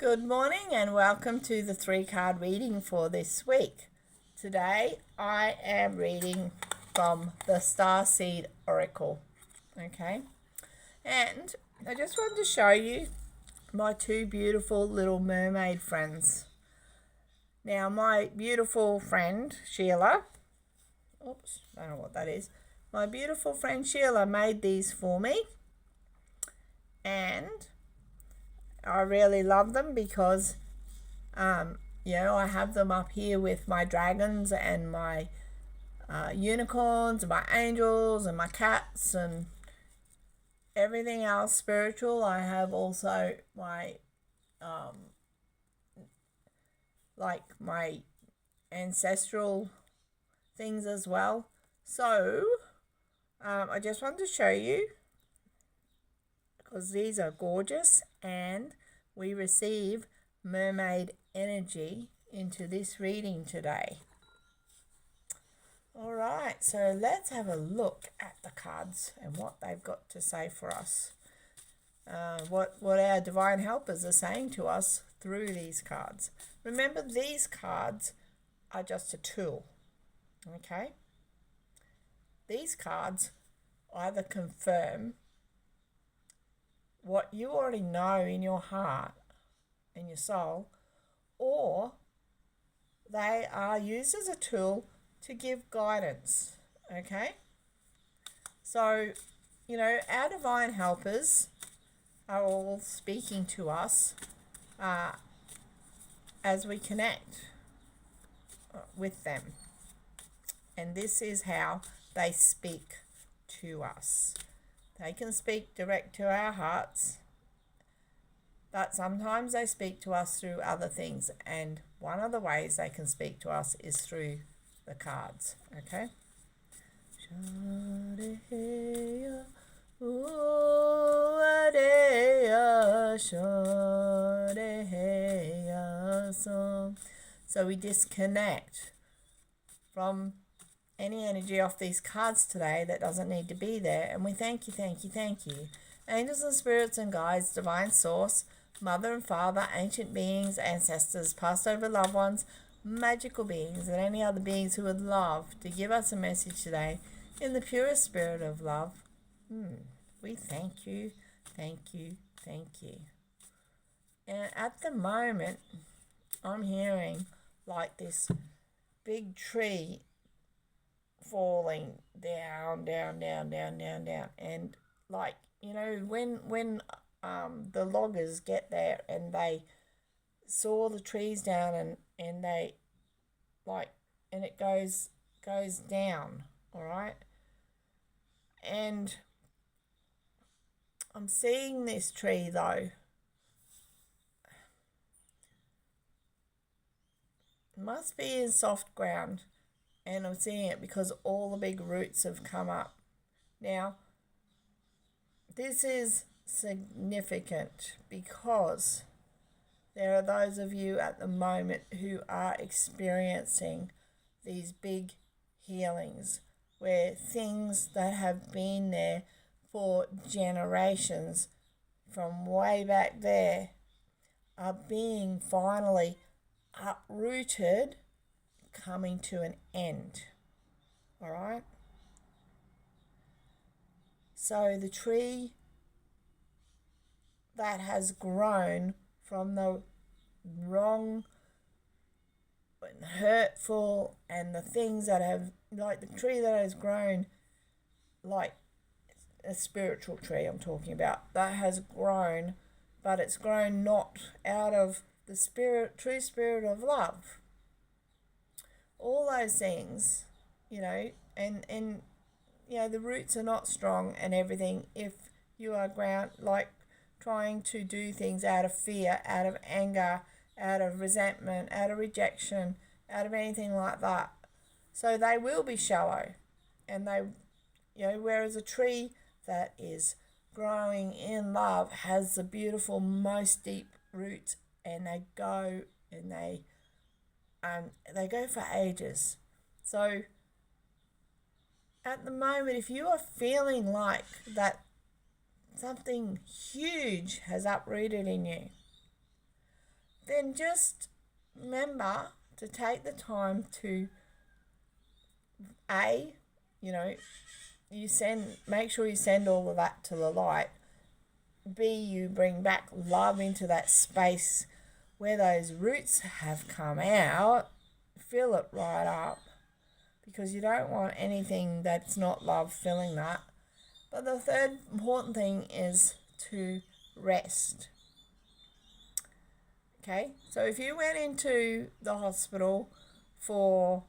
Good morning and welcome to the 3-card reading for this week. Today I am reading from the Starseed Oracle. Okay, and I just wanted to show you my two beautiful little mermaid friends. Now, my beautiful friend Sheila, oops, I don't know what that is. My beautiful friend Sheila made these for me, and I really love them because I have them up here with my dragons and my unicorns and my angels and my cats and everything else spiritual. I have also my my ancestral things as well. So I just wanted to show you because these are gorgeous, and we receive mermaid energy into this reading today. All right, so let's have a look at the cards and what they've got to say for us. What our divine helpers are saying to us through these cards. Remember, these cards are just a tool, okay? These cards either confirm what you already know in your heart and your soul, or they are used as a tool to give guidance, okay? So, our divine helpers are all speaking to us as we connect with them. And this is how they speak to us. They can speak direct to our hearts, but sometimes they speak to us through other things. And one of the ways they can speak to us is through the cards, okay? So we disconnect from any energy off these cards today that doesn't need to be there, and we thank you. Angels and spirits and guides, divine source, mother and father, ancient beings, ancestors, past over loved ones, magical beings, and any other beings who would love to give us a message today in the purest spirit of love. We thank you. And at the moment, I'm hearing like this big tree falling down, and when the loggers get there and they saw the trees down and they and it goes down, all right, and I'm seeing this tree though. It must be in soft ground, and I'm seeing it because all the big roots have come up. Now, this is significant because there are those of you at the moment who are experiencing these big healings where things that have been there for generations from way back there are being finally uprooted, coming to an end. All right? So the tree that has grown from the wrong and hurtful and the things that have, like the tree that has grown, like a spiritual tree I'm talking about, that has grown, but it's grown not out of the true spirit of love. All those things, and the roots are not strong and everything if you are trying to do things out of fear, out of anger, out of resentment, out of rejection, out of anything like that. So they will be shallow, and whereas a tree that is growing in love has the beautiful, most deep roots, and they go for ages. So at the moment, if you are feeling like that something huge has uprooted in you, then just remember to take the time to make sure you send all of that to the light. B, you bring back love into that space where those roots have come out. Fill it right up, because you don't want anything that's not love filling that. But the third important thing is to rest. Okay, so if you went into the hospital for,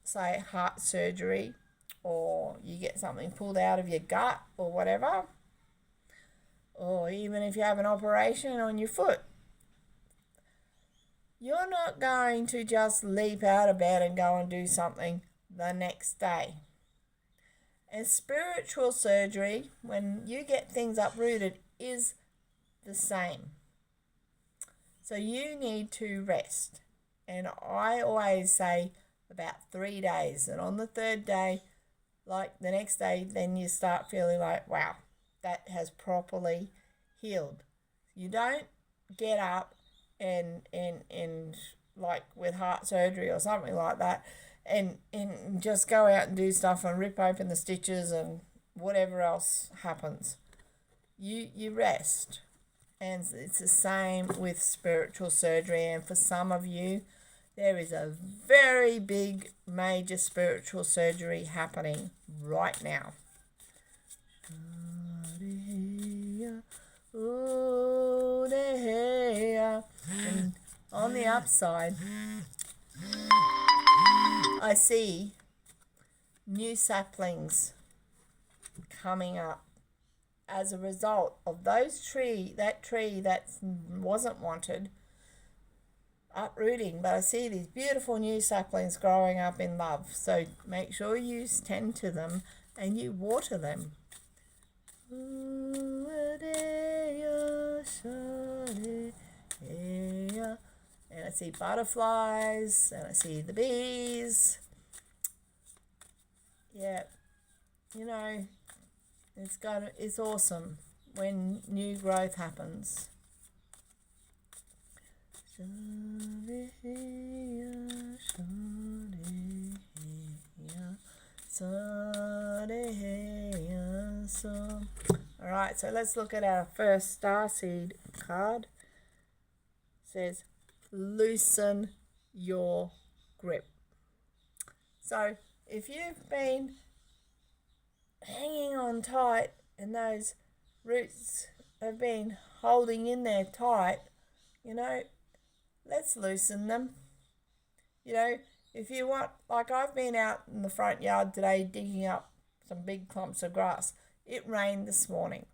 say, heart surgery, or you get something pulled out of your gut or whatever, or even if you have an operation on your foot, you're not going to just leap out of bed and go and do something the next day. And spiritual surgery, when you get things uprooted, is the same. So you need to rest. And I always say about 3 days. And on the third day, like the next day, then you start feeling like, wow, that has properly healed. You don't get up and like with heart surgery or something like that, and just go out and do stuff and rip open the stitches and whatever else happens. You rest. And it's the same with spiritual surgery. And for some of you, there is a very big, major spiritual surgery happening right now. And on the upside, I see new saplings coming up as a result of that tree that wasn't wanted uprooting. But I see these beautiful new saplings growing up in love. So make sure you tend to them and you water them. And I see butterflies and I see the bees. Yeah, it's awesome when new growth happens. Alright, so let's look at our first starseed card. It says, loosen your grip. So if you've been hanging on tight and those roots have been holding in there tight, let's loosen them. If you want, like I've been out in the front yard today digging up some big clumps of grass. It rained this morning.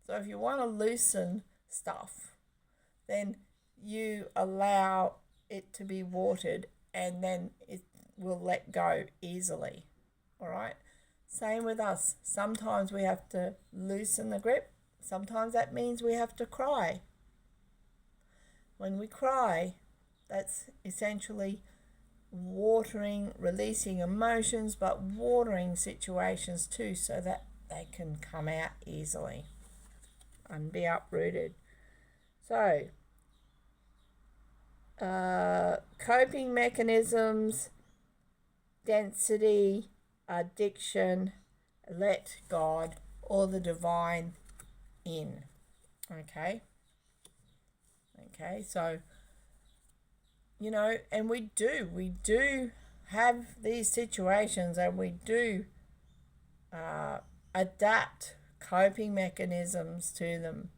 So if you want to loosen stuff, then you allow it to be watered and then it will let go easily. All right? Same with us. Sometimes we have to loosen the grip. Sometimes that means we have to cry. When we cry, that's essentially watering, releasing emotions, but watering situations too, so that they can come out easily and be uprooted. So, coping mechanisms, density, addiction, let God or the divine in. Okay, so and we do have these situations, and we do adapt coping mechanisms to them,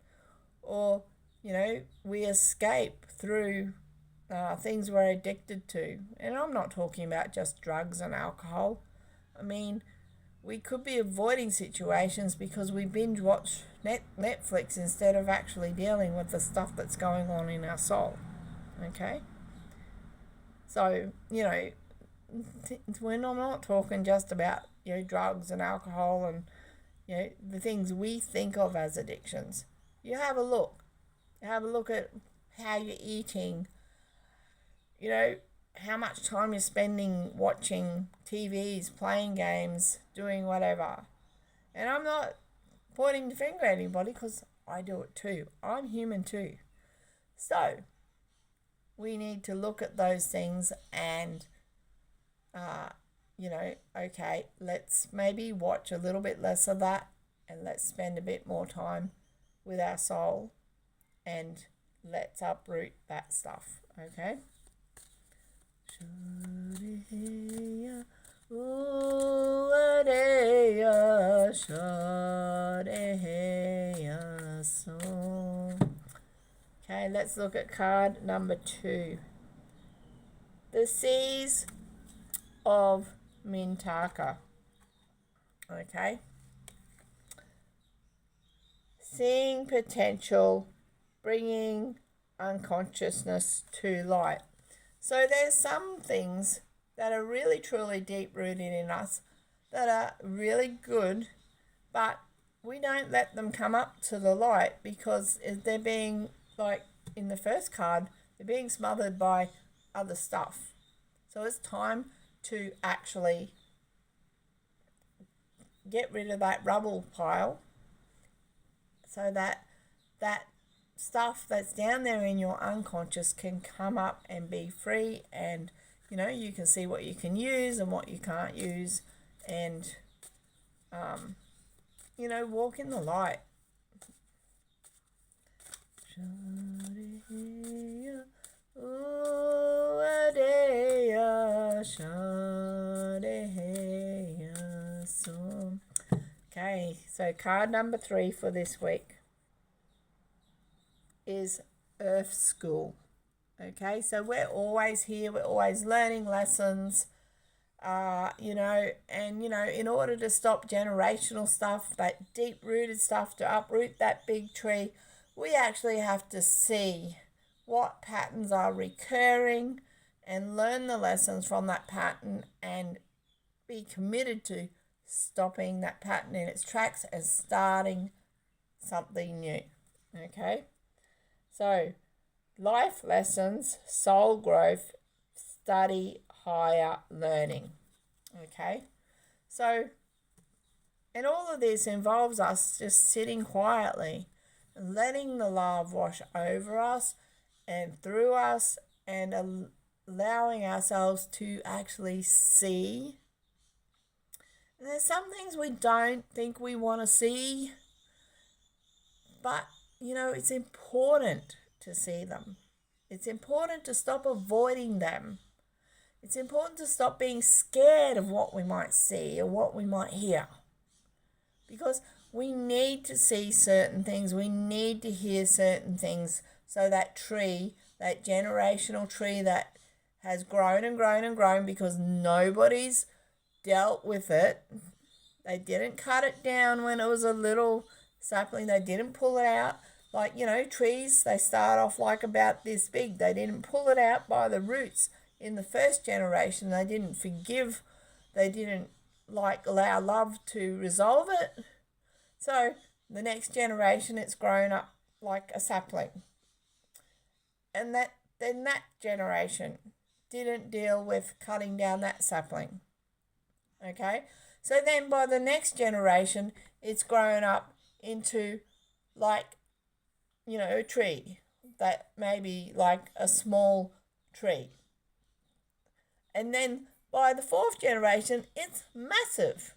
or we escape through things we're addicted to. And I'm not talking about just drugs and alcohol. I mean, we could be avoiding situations because we binge watch Netflix instead of actually dealing with the stuff that's going on in our soul. Okay? So, we're not talking just about, drugs and alcohol and, the things we think of as addictions. You have a look. Have a look at how you're eating, how much time you're spending watching TVs, playing games, doing whatever. And I'm not pointing the finger at anybody because I do it too. I'm human too. So, we need to look at those things and, okay, let's maybe watch a little bit less of that and let's spend a bit more time with our soul and let's uproot that stuff, okay? Okay, let's look at card number 2. The Seas of Mintaka. Okay. Seeing potential, bringing unconsciousness to light. So there's some things that are really truly deep rooted in us that are really good, but we don't let them come up to the light because they're being, like in the first card, they're being smothered by other stuff. So it's time to actually get rid of that rubble pile so that that stuff that's down there in your unconscious can come up and be free, and you can see what you can use and what you can't use, and walk in the light. Okay, so card number 3 for this week is Earth School. Okay, so we're always here, we're always learning lessons, and in order to stop generational stuff, that deep-rooted stuff, to uproot that big tree, we actually have to see what patterns are recurring and learn the lessons from that pattern and be committed to stopping that pattern in its tracks and starting something new. Okay, so life lessons, soul growth, study higher learning. Okay, so, and all of this involves us just sitting quietly and letting the love wash over us and through us, and allowing ourselves to actually see. And there's some things we don't think we want to see, but it's important to see them. It's important to stop avoiding them. It's important to stop being scared of what we might see or what we might hear, because we need to see certain things. We need to hear certain things, so that tree, that generational tree that has grown and grown and grown because nobody's dealt with it. They didn't cut it down when it was a little sapling. They didn't pull it out. Like, trees, they start off like about this big. They didn't pull it out by the roots in the first generation. They didn't forgive. They didn't allow love to resolve it. So the next generation, it's grown up like a sapling. And that generation didn't deal with cutting down that sapling. Okay, so then by the next generation, it's grown up into a tree that may be like a small tree. And then by the 4th generation, it's massive.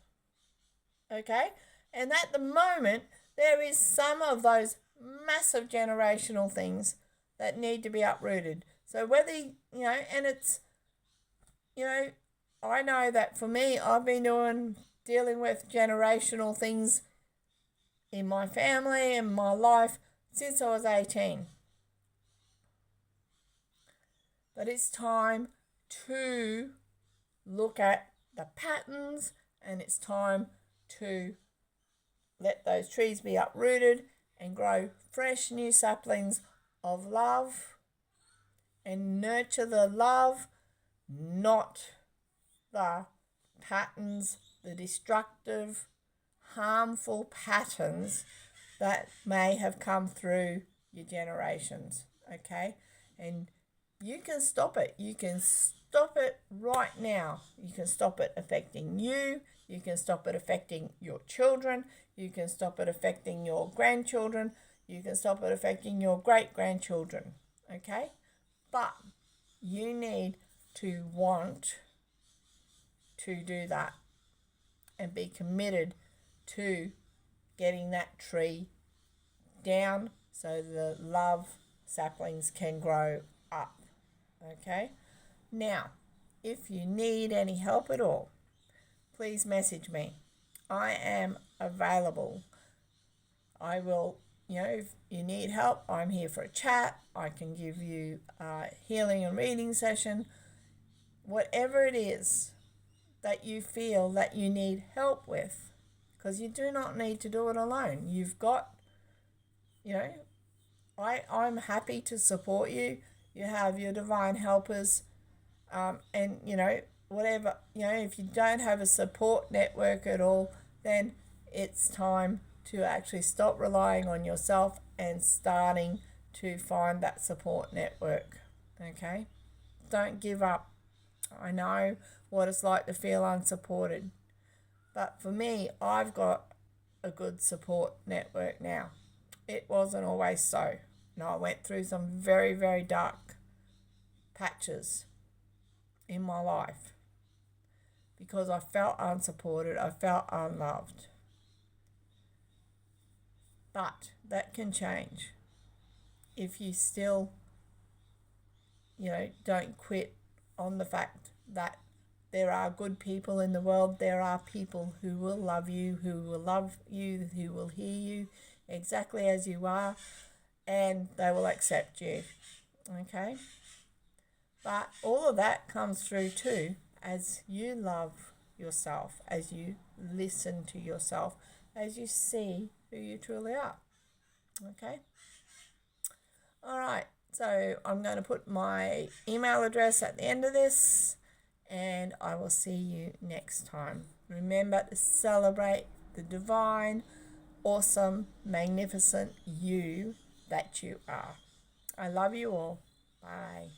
Okay, and at the moment, there is some of those massive generational things that need to be uprooted. So whether, and it's, I know that for me, I've been dealing with generational things in my family and my life since I was 18. But it's time to look at the patterns, and it's time to let those trees be uprooted and grow fresh new saplings of love, and nurture the love, not the patterns, the destructive, harmful patterns that may have come through your generations. Okay, and you can stop it. You can stop it right now. You can stop it affecting you. You can stop it affecting your children. You can stop it affecting your grandchildren. You can stop it affecting your great-grandchildren. Okay, But you need to want to do that and be committed to getting that tree down so the love saplings can grow up. Okay? Now, if you need any help at all, please message me. I am available. I will, if you need help, I'm here for a chat. I can give you a healing and reading session. Whatever it is that you feel that you need help with, because you do not need to do it alone. You've got, I'm happy to support you. You have your divine helpers, and whatever, if you don't have a support network at all, then it's time to actually stop relying on yourself and starting to find that support network. Okay? Don't give up. I know what it's like to feel unsupported. But for me, I've got a good support network now. It wasn't always so. I went through some very, very dark patches in my life because I felt unsupported, I felt unloved. But that can change if you still, don't quit on the fact that there are good people in the world. There are people who will love you, who will hear you exactly as you are, and they will accept you. Okay? But all of that comes through too as you love yourself, as you listen to yourself, as you see who you truly are. Okay? All right. So I'm going to put my email address at the end of this, and I will see you next time. Remember to celebrate the divine, awesome, magnificent you that you are. I love you all. Bye.